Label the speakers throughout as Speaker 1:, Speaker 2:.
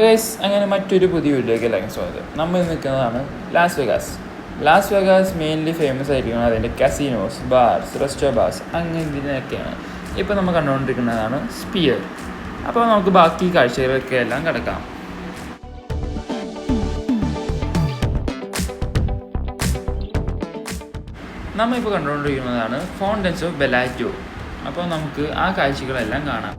Speaker 1: Guys, അങ്ങനെ മറ്റൊരു പുതിയ വീഡിയോയ്ക്ക് എല്ലാവർക്കും സ്വാഗതം. നമ്മൾ നിൽക്കുന്നതാണ് Las Vegas. Las Vegas mainly famous ആയിരിക്കുന്നത് അതിൻ്റെ കസിനോസ്, ബാർസ്, റെസ്റ്റോ ബാർസ് അങ്ങനെ ഇതിനൊക്കെയാണ്. ഇപ്പോൾ നമ്മൾ കണ്ടുകൊണ്ടിരിക്കുന്നതാണ് സ്പിയർ. അപ്പോൾ നമുക്ക് ബാക്കി കാഴ്ചകളൊക്കെ എല്ലാം കിടക്കാം. നമ്മളിപ്പോൾ കണ്ടുകൊണ്ടിരിക്കുന്നതാണ് ഫൗണ്ടൻസ് ഓഫ് ബെലാറ്റോ. അപ്പോൾ നമുക്ക് ആ കാഴ്ചകളെല്ലാം കാണാം.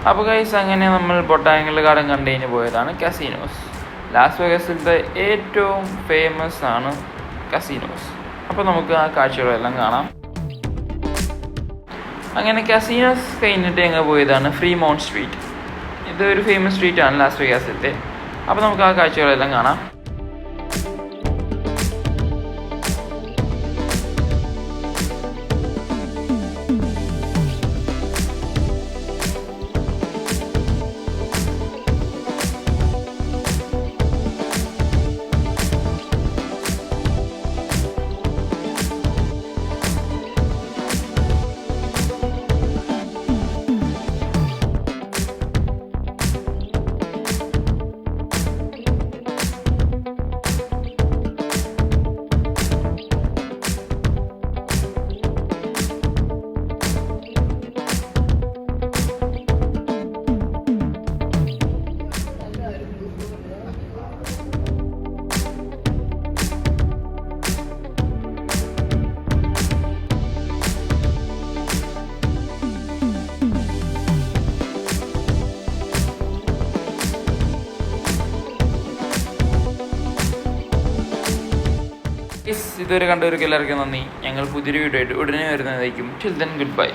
Speaker 1: അപ്പോൾ ഗൈസ്, അങ്ങനെ നമ്മൾ ബൊട്ടാനിക്കൽ ഗാർഡൻ കണ്ടു പോയതാണ് കസിനോസ്. ലാസ് വെഗാസിലത്തെ ഏറ്റവും ഫേമസ് ആണ് കസിനോസ്. അപ്പോൾ നമുക്ക് ആ കാഴ്ചകളെല്ലാം കാണാം. അങ്ങനെ കസിനോസ് കഴിഞ്ഞിട്ട് ഞങ്ങൾ പോയതാണ് ഫ്രീമൗണ്ട് സ്ട്രീറ്റ്. ഇതൊരു ഫേമസ് സ്ട്രീറ്റാണ് ലാസ് വെഗാസിലത്തെ. അപ്പോൾ നമുക്ക് ആ കാഴ്ചകളെല്ലാം കാണാം. ഇതുവരെ കണ്ടവർക്ക് എല്ലാവർക്കും നന്ദി. ഞങ്ങൾ പുതിയൊരു വീഡിയോ ആയിട്ട് ഉടനെ വരുന്നതായിരിക്കും. Till then, good bye.